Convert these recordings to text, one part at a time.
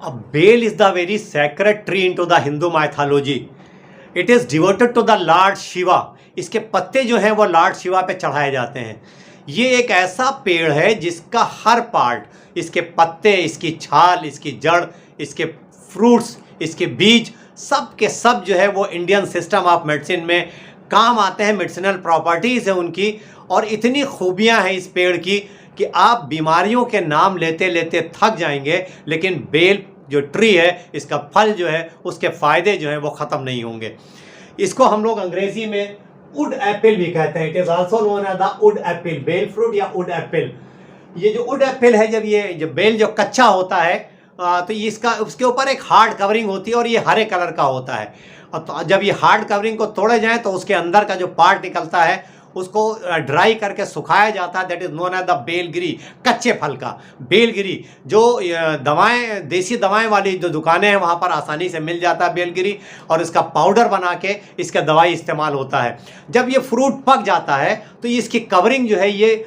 A bale is the very sacred tree into the Hindu mythology. It is devoted to the Lord Shiva. इसके पत्ते जो हैं वो Lord Shiva पे चढ़ाए जाते हैं। ये एक ऐसा पेड़ है जिसका हर पार्ट, इसके पत्ते, इसकी छाल, इसकी जड़, इसके फ्रूट्स, इसके बीज, सब के सब जो है वो इंडियन सिस्टम ऑफ मेडिसिन में काम आते हैं। मेडिसिनल प्रॉपर्टीज़ है उनकी, और इतनी खूबियां हैं इस पेड़ की कि आप बीमारियों के नाम लेते लेते थक जाएंगे, लेकिन बेल जो ट्री है, इसका फल जो है, उसके फ़ायदे जो हैं वो ख़त्म नहीं होंगे। इसको हम लोग अंग्रेज़ी में वुड एप्पल भी कहते हैं। It is also known as the wood apple, bael fruit या वुड एप्पल। ये जो वुड एप्पल है, जब ये जो बेल जो कच्चा होता है तो इसका उसके ऊपर एक हार्ड कवरिंग होती है और ये हरे कलर का होता है। और तो जब ये हार्ड कवरिंग को तोड़े जाए तो उसके अंदर का जो पार्ट निकलता है उसको ड्राई करके सुखाया जाता है। That is known as the belgiri, कच्चे फल का बेलगिरी। जो दवाएं, देसी दवाएं वाली जो दुकानें हैं वहाँ पर आसानी से मिल जाता है बेलगिरी, और इसका पाउडर बना के इसका दवाई इस्तेमाल होता है। जब ये फ्रूट पक जाता है तो इसकी कवरिंग जो है ये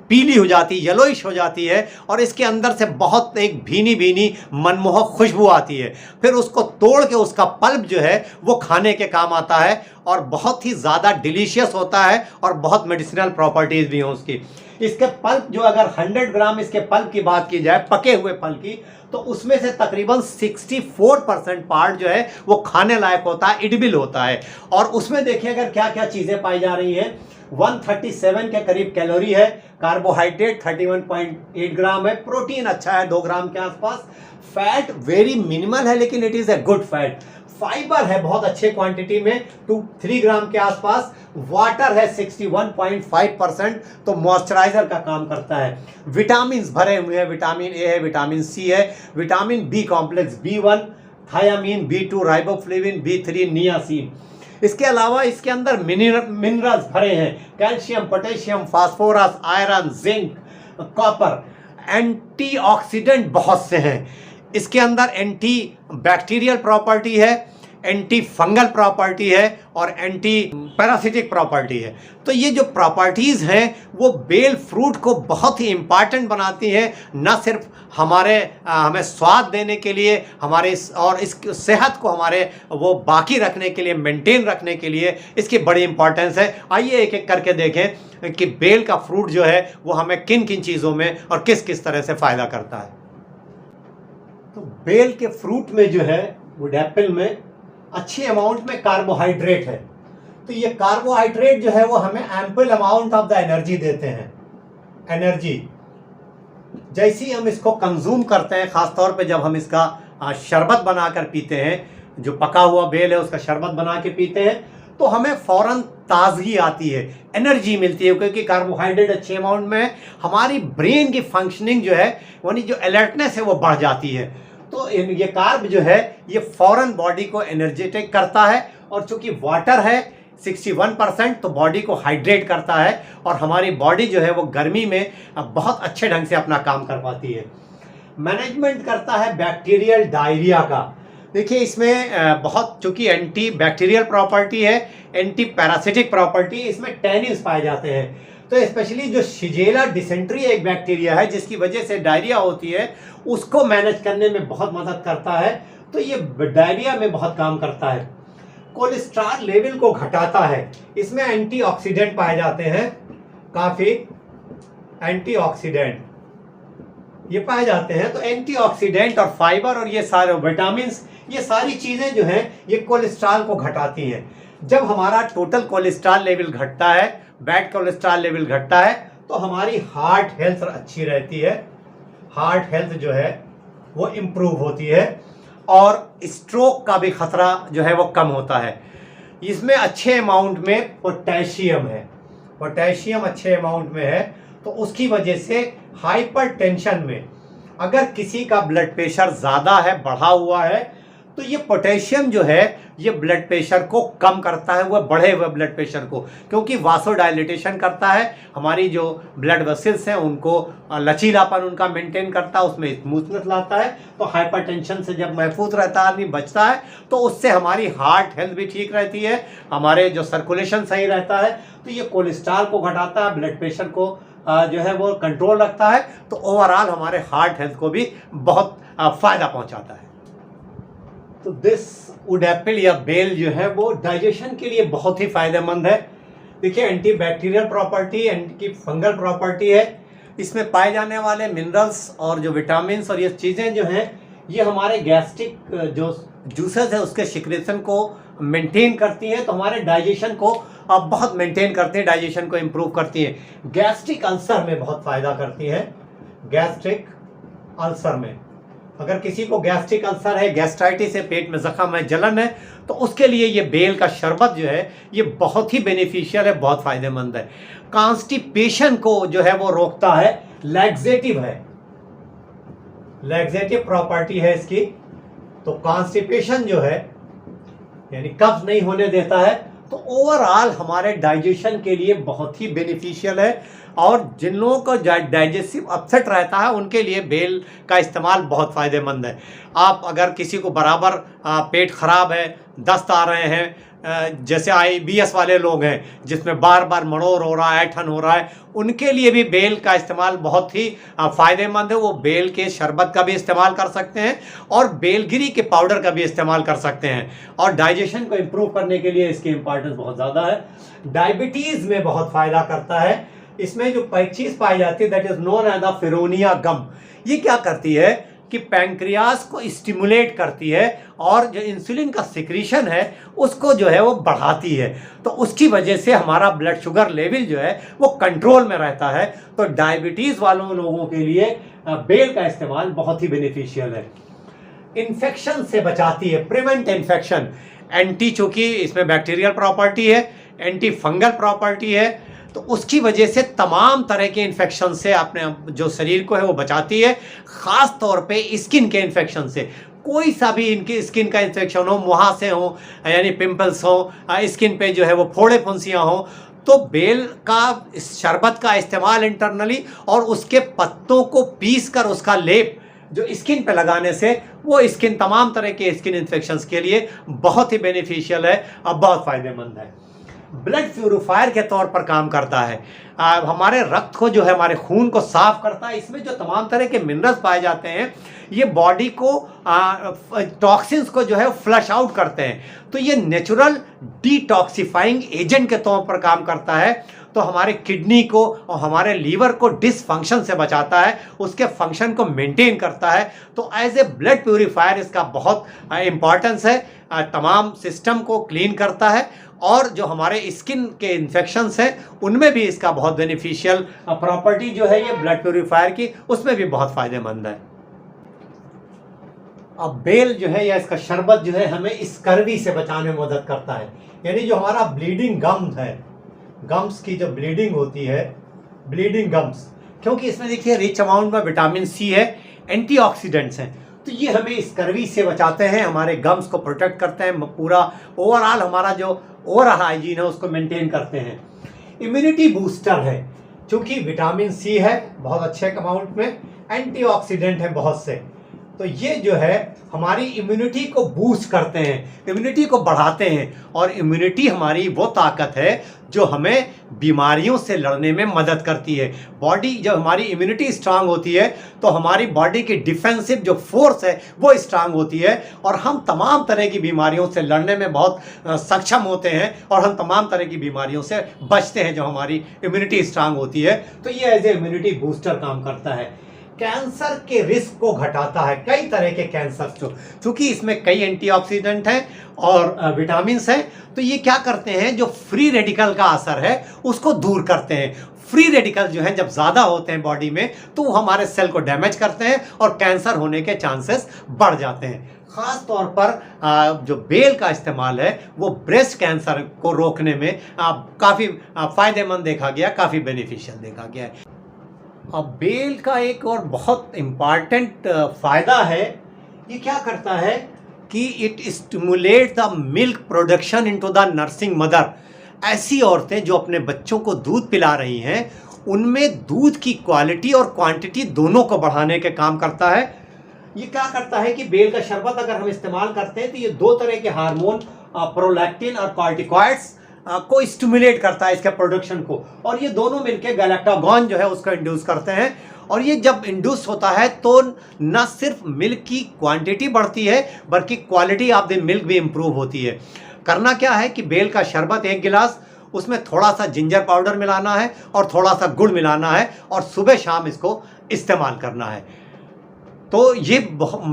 पीली हो जाती है, येलोइश हो जाती है, और इसके अंदर से बहुत एक भीनी भीनी मनमोहक खुशबू आती है। फिर उसको तोड़ के उसका पल्प जो है वो खाने के काम आता है और बहुत ही ज़्यादा डिलीशियस होता है, और बहुत मेडिसिनल प्रॉपर्टीज़ भी हैं उसकी। इसके पल्प जो, अगर 100 ग्राम इसके पल्प की बात की जाए, पके हुए फल की, तो उसमें से तकरीबन 64% पार्ट जो है वो खाने लायक होता है, एडिबल होता है। और उसमें देखिए अगर क्या क्या चीज़ें पाई जा रही हैं। 137 के करीब कैलोरी है, कार्बोहाइड्रेट 31.8 ग्राम है, प्रोटीन अच्छा है 2 ग्राम के आसपास, फैट वेरी मिनिमल है लेकिन it is a good fat, fibre है बहुत अच्छे क्वांटिटी में 2-3 ग्राम के आसपास, वाटर है 61.5%, तो मॉइस्चराइजर का काम करता है। विटामिन भरे हुए हैं, विटामिन ए है, विटामिन सी है, vitamin B complex, B1, thiamine, B2, riboflavin, B3, niacin. इसके अलावा इसके अंदर मिनरल्स भरे हैं, calcium, potassium, phosphorus, iron, zinc, copper. Antioxidant बहुत से हैं इसके अंदर, एंटी बैक्टीरियल प्रॉपर्टी है, एंटी फंगल प्रॉपर्टी है, और एंटी पैरासिटिक प्रॉपर्टी है। तो ये जो प्रॉपर्टीज़ हैं वो बेल फ्रूट को बहुत ही इम्पॉर्टेंट बनाती हैं, न सिर्फ हमें स्वाद देने के लिए, हमारे और इस सेहत को हमारे वो बाकी रखने के लिए, मेंटेन रखने के लिए इसकी बड़ी इंपॉर्टेंस है। आइए एक एक करके देखें कि बेल का फ्रूट जो है वो हमें किन किन चीज़ों में और किस किस तरह से फ़ायदा करता है। तो बेल के फ्रूट में जो है, वुड एप्पल में अच्छी अमाउंट में कार्बोहाइड्रेट है। तो ये कार्बोहाइड्रेट जो है वो हमें ample amount of the energy देते हैं। एनर्जी जैसे ही हम इसको कंज्यूम करते हैं, ख़ासतौर पे जब हम इसका शरबत बनाकर पीते हैं, जो पका हुआ बेल है उसका शरबत बना के पीते हैं, तो हमें फ़ौरन ताजगी आती है, एनर्जी मिलती है, क्योंकि कार्बोहाइड्रेट अच्छे अमाउंट में है। हमारी ब्रेन की फंक्शनिंग जो है, यानी जो अलर्टनेस है वो बढ़ जाती है। तो ये कार्ब जो है ये फ़ौरन बॉडी को एनर्जेटिक करता है, और चूँकि वाटर है 61%, तो बॉडी को हाइड्रेट करता है, और हमारी बॉडी जो है वो गर्मी में बहुत अच्छे ढंग से अपना काम कर पाती है। मैनेजमेंट करता है बैक्टीरियल डायरिया का। देखिए इसमें बहुत, चूँकि एंटी बैक्टीरियल प्रॉपर्टी है, एंटी पैरासिटिक प्रॉपर्टी, इसमें टैनिन्स पाए जाते हैं। तो स्पेशली जो शिजेला डिसेंट्री एक बैक्टीरिया है जिसकी वजह से डायरिया होती है, उसको मैनेज करने में बहुत मदद करता है। तो ये डायरिया में बहुत काम करता है। कोलेस्ट्रॉल लेवल को घटाता है, इसमें एंटीऑक्सीडेंट पाए जाते हैं, काफ़ी एंटीऑक्सीडेंट ये पाए जाते हैं। तो एंटीऑक्सीडेंट और फाइबर और ये सारे विटामिन्स, ये सारी चीज़ें जो हैं ये कोलेस्ट्रॉल को घटाती हैं। जब हमारा टोटल कोलेस्ट्रॉल लेवल घटता है, बैड कोलेस्ट्रॉल लेवल घटता है, तो हमारी हार्ट हेल्थ अच्छी रहती है, हार्ट हेल्थ जो है वो इम्प्रूव होती है, और स्ट्रोक का भी खतरा जो है वो कम होता है। इसमें अच्छे अमाउंट में पोटेशियम है, पोटेशियम अच्छे अमाउंट में है, तो उसकी वजह से हाइपरटेंशन में, अगर किसी का ब्लड प्रेशर ज़्यादा है, बढ़ा हुआ है, तो ये पोटेशियम जो है ये ब्लड प्रेशर को कम करता है, वह बढ़े हुए ब्लड प्रेशर को, क्योंकि वासोडाइलेटेशन करता है, हमारी जो ब्लड वेसल्स हैं उनको लचीलापन उनका मेंटेन करता है, उसमें स्मूथनेस लाता है। तो हाइपरटेंशन से जब महफूज रहता है आदमी, बचता है, तो उससे हमारी हार्ट हेल्थ भी ठीक रहती है, हमारे जो सर्कुलेशन सही रहता है। तो ये कोलेस्ट्रॉल को घटाता है, ब्लड प्रेशर को जो है वो कंट्रोल रखता है। तो ओवरऑल हमारे हार्ट हेल्थ को भी बहुत फायदा पहुंचाता है। तो दिस वुड एप्पल या बेल जो है वो डाइजेशन के लिए बहुत ही फायदेमंद है। देखिए, anti bacterial property, anti fungal property है। इसमें पाए जाने वाले मिनरल्स और जो विटामिन्स और ये चीज़ें जो हैं ये हमारे गैस्ट्रिक जो जूसेस है उसके सिक्रेशन को मेंटेन करती हैं, तो हमारे डाइजेशन को बहुत मेंटेन करती हैं, डाइजेशन को इम्प्रूव करती हैं। गैस्ट्रिक अल्सर में बहुत फ़ायदा करती है। गैस्ट्रिक अल्सर में अगर किसी को गैस्ट्रिक अल्सर है, गैस्ट्राइटिस है, पेट में जख्म है, जलन है, तो उसके लिए ये बेल का शरबत जो है ये बहुत ही बेनिफिशियल है, बहुत फ़ायदेमंद है। कॉन्स्टिपेशन को जो है वो रोकता है, लैक्सेटिव है, लैक्सेटिव प्रॉपर्टी है इसकी। तो कॉन्स्टिपेशन जो है यानी कब्ज नहीं होने देता है, तो ओवरऑल हमारे डाइजेशन के लिए बहुत ही बेनिफिशियल है। और जिन लोगों को डाइजेस्टिव अपसेट रहता है उनके लिए बेल का इस्तेमाल बहुत फ़ायदेमंद है। आप अगर किसी को बराबर पेट खराब है, दस्त आ रहे हैं, जैसे IBS वाले लोग हैं जिसमें बार बार मड़ोर हो रहा है, ऐठन हो रहा है, उनके लिए भी बेल का इस्तेमाल बहुत ही फ़ायदेमंद है। वो बेल के शरबत का भी इस्तेमाल कर सकते हैं और बेलगिरी के पाउडर का भी इस्तेमाल कर सकते हैं, और डाइजेशन को इम्प्रूव करने के लिए इसकी इम्पॉर्टेंस बहुत ज़्यादा है। डायबिटीज़ में बहुत फ़ायदा करता है। इसमें जो चीज़ पाई जाती है that is known as the feronia gum. ये क्या करती है कि पैंक्रियास को स्टिमुलेट करती है और जो इंसुलिन का सिक्रीशन है उसको जो है वो बढ़ाती है, तो उसकी वजह से हमारा ब्लड शुगर लेवल जो है वो कंट्रोल में रहता है। तो डायबिटीज़ वालों लोगों के लिए बेल का इस्तेमाल बहुत ही बेनिफिशियल है। इन्फेक्शन से बचाती है, प्रिवेंट इन्फेक्शन। एंटी, चूँकि इसमें बैक्टीरियल प्रॉपर्टी है, एंटी फंगल प्रॉपर्टी है, तो उसकी वजह से तमाम तरह के इन्फेक्शन से अपने जो शरीर को है वो बचाती है। ख़ास तौर पे स्किन के इन्फेक्शन से, कोई सा भी इनकी स्किन का इन्फेक्शन हो, मुहासे हो यानी पिंपल्स हो, स्किन पे जो है वो फोड़े फुंसियाँ हो, तो बेल का शरबत का इस्तेमाल इंटरनली और उसके पत्तों को पीस कर उसका लेप जो स्किन पे लगाने से वो स्किन तमाम तरह के स्किन इन्फेक्शंस के लिए बहुत ही बेनिफिशियल है और बहुत फ़ायदेमंद है। ब्लड प्यूरिफायर के तौर पर काम करता है। हमारे रक्त को जो है, हमारे खून को साफ करता है। इसमें जो तमाम तरह के मिनरल्स पाए जाते हैं ये बॉडी को टॉक्सिन्स को जो है फ्लश आउट करते हैं, तो ये नेचुरल डिटॉक्सिफाइंग एजेंट के तौर पर काम करता है। तो हमारे किडनी को और हमारे लीवर को डिसफंक्शन से बचाता है, उसके फंक्शन को मेंटेन करता है। तो एज ए ब्लड प्यूरिफायर इसका बहुत इम्पॉर्टेंस है। तमाम सिस्टम को क्लीन करता है और जो हमारे स्किन के इन्फेक्शंस हैं उनमें भी इसका बहुत बेनिफिशियल प्रॉपर्टी जो है ये ब्लड प्यूरिफायर की, उसमें भी बहुत फ़ायदेमंद है। अब बेल जो है या इसका शरबत जो है हमें स्कर्वी से बचाने में मदद करता है। यानी जो हमारा ब्लीडिंग गम्स है, गम्स की जो ब्लीडिंग होती है, ब्लीडिंग गम्स, क्योंकि इसमें देखिए रिच अमाउंट में विटामिन C है, एंटीऑक्सीडेंट्स हैं, तो ये हमें स्कर्वी से बचाते हैं, हमारे गम्स को प्रोटेक्ट करते हैं, पूरा ओवरऑल हमारा जो ओरल हाइजीन है उसको मेंटेन करते हैं। इम्यूनिटी बूस्टर है, क्योंकि विटामिन C है बहुत अच्छे अमाउंट में, एंटीऑक्सीडेंट है बहुत से, तो ये जो है हमारी इम्यूनिटी को बूस्ट करते हैं, इम्यूनिटी को बढ़ाते हैं। और इम्यूनिटी हमारी वो ताकत है जो हमें बीमारियों से लड़ने में मदद करती है। बॉडी जब हमारी इम्यूनिटी स्ट्रांग होती है तो हमारी बॉडी की डिफेंसिव जो फोर्स है वो स्ट्रांग होती है और हम तमाम तरह की बीमारियों से लड़ने में बहुत सक्षम होते हैं और हम तमाम तरह की बीमारियों से बचते हैं जो हमारी इम्यूनिटी स्ट्रांग होती है। तो ये एज ए इम्यूनिटी बूस्टर काम करता है। कैंसर के रिस्क को घटाता है, कई तरह के कैंसर चूँकि इसमें कई एंटीऑक्सीडेंट हैं और विटामिन्स हैं, तो ये क्या करते हैं, जो फ्री रेडिकल का असर है उसको दूर करते हैं। फ्री रेडिकल जो है जब ज़्यादा होते हैं बॉडी में तो वो हमारे सेल को डैमेज करते हैं और कैंसर होने के चांसेस बढ़ जाते हैं। ख़ास तौर पर जो बेल का इस्तेमाल है वो ब्रेस्ट कैंसर को रोकने में काफ़ी फ़ायदेमंद देखा गया, काफ़ी बेनिफिशियल देखा गया है। अब बेल का एक और बहुत इम्पॉर्टेंट फ़ायदा है, ये क्या करता है कि it stimulate the milk production into the nursing mother. ऐसी औरतें जो अपने बच्चों को दूध पिला रही हैं उनमें दूध की क्वालिटी और क्वांटिटी दोनों को बढ़ाने के काम करता है। ये क्या करता है कि बेल का शरबत अगर हम इस्तेमाल करते हैं तो ये दो तरह के हार्मोन प्रोलैक्टिन और कॉर्टिकॉइड्स को स्टिमुलेट करता है इसके प्रोडक्शन को, और ये दोनों मिलकर गैलेक्टागॉन जो है उसको इंड्यूस करते हैं और ये जब इंड्यूस होता है तो न सिर्फ मिल्क की क्वांटिटी बढ़ती है बल्कि क्वालिटी ऑफ द मिल्क भी इम्प्रूव होती है। करना क्या है कि बेल का शरबत 1 गिलास, उसमें थोड़ा सा जिंजर पाउडर मिलाना है और थोड़ा सा गुड़ मिलाना है और सुबह शाम इसको इस्तेमाल करना है। तो ये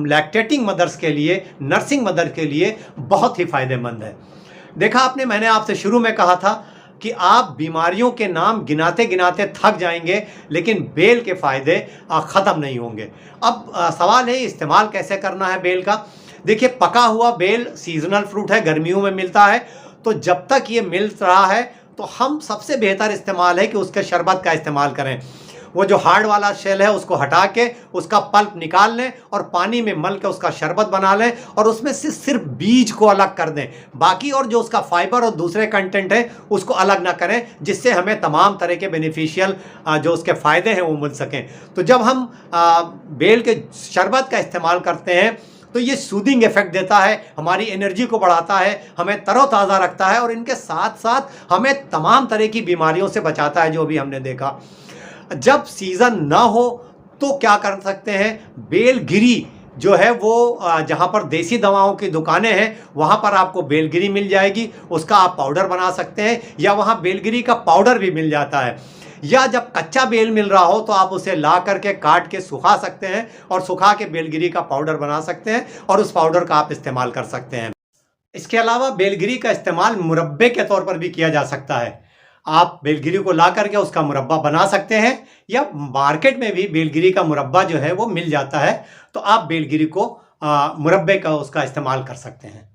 लैक्टेटिंग मदर्स के लिए, नर्सिंग मदर के लिए बहुत ही फ़ायदेमंद है। देखा आपने, मैंने आपसे शुरू में कहा था कि आप बीमारियों के नाम गिनाते गिनाते थक जाएंगे लेकिन बेल के फ़ायदे ख़त्म नहीं होंगे। अब सवाल है इस्तेमाल कैसे करना है बेल का। देखिए, पका हुआ बेल सीजनल फ्रूट है, गर्मियों में मिलता है, तो जब तक ये मिल रहा है तो हम सबसे बेहतर इस्तेमाल है कि उसके शरबत का इस्तेमाल करें। वो जो हार्ड वाला शेल है उसको हटा के उसका पल्प निकाल लें और पानी में मल के उसका शरबत बना लें और उसमें से सिर्फ बीज को अलग कर दें, बाकी और जो उसका फाइबर और दूसरे कंटेंट है उसको अलग ना करें, जिससे हमें तमाम तरह के बेनिफिशियल जो उसके फ़ायदे हैं वो मिल सकें। तो जब हम बेल के शरबत का इस्तेमाल करते हैं तो ये सूदिंग इफेक्ट देता है, हमारी एनर्जी को बढ़ाता है, हमें तरोताज़ा रखता है और इनके साथ साथ हमें तमाम तरह की बीमारियों से बचाता है, जो भी हमने देखा। जब सीज़न ना हो तो क्या कर सकते हैं, बेलगिरी जो है वो जहाँ पर देसी दवाओं की दुकानें हैं वहाँ पर आपको बेलगिरी मिल जाएगी, उसका आप पाउडर बना सकते हैं, या वहाँ बेलगिरी का पाउडर भी मिल जाता है। या जब कच्चा बेल मिल रहा हो तो आप उसे ला करके काट के सुखा सकते हैं और सुखा के बेलगिरी का पाउडर बना सकते हैं और उस पाउडर का आप इस्तेमाल कर सकते हैं। इसके अलावा बेलगिरी का इस्तेमाल मुरब्बे के तौर पर भी किया जा सकता है। आप बेलगिरी को ला करके उसका मुरब्बा बना सकते हैं, या मार्केट में भी बेलगिरी का मुरब्बा जो है वो मिल जाता है, तो आप बेलगिरी को मुरब्बे का उसका इस्तेमाल कर सकते हैं।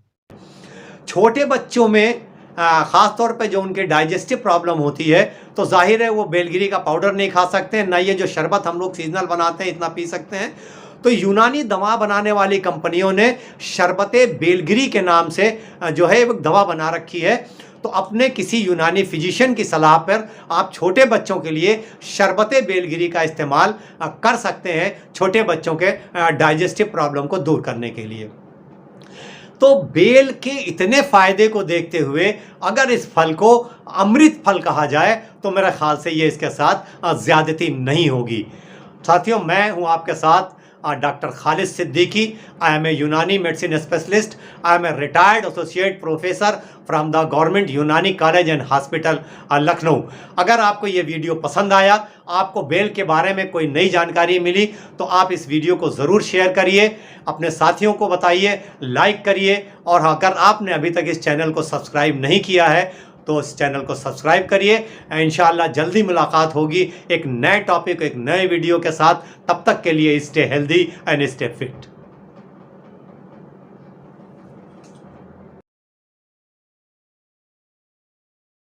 छोटे बच्चों में ख़ास तौर पे जो उनके डाइजेस्टिव प्रॉब्लम होती है तो जाहिर है वो बेलगिरी का पाउडर नहीं खा सकते, ना ये जो शरबत हम लोग सीजनल बनाते हैं इतना पी सकते हैं। तो यूनानी दवा बनाने वाली कंपनियों ने शरबते बेलगिरी के नाम से जो है एक दवा बना रखी है। तो अपने किसी यूनानी फिजिशियन की सलाह पर आप छोटे बच्चों के लिए शरबते बेलगिरी का इस्तेमाल कर सकते हैं, छोटे बच्चों के डाइजेस्टिव प्रॉब्लम को दूर करने के लिए। तो बेल के इतने फ़ायदे को देखते हुए अगर इस फल को अमृत फल कहा जाए तो मेरे ख्याल से ये इसके साथ ज़्यादती नहीं होगी। साथियों, मैं हूँ आपके साथ doctor Khalid Siddiqui. I am a Unani medicine specialist. I am a retired associate professor from the government Unani college and hospital Lucknow. अगर आपको ये वीडियो पसंद आया, आपको बेल के बारे में कोई नई जानकारी मिली, तो आप इस वीडियो को ज़रूर शेयर करिए, अपने साथियों को बताइए, लाइक करिए, और अगर आपने अभी तक इस चैनल को सब्सक्राइब नहीं किया है तो इस चैनल को सब्सक्राइब करिए। इंशाअल्लाह जल्दी मुलाकात होगी एक नए टॉपिक, एक नए वीडियो के साथ। तब तक के लिए stay healthy and stay fit.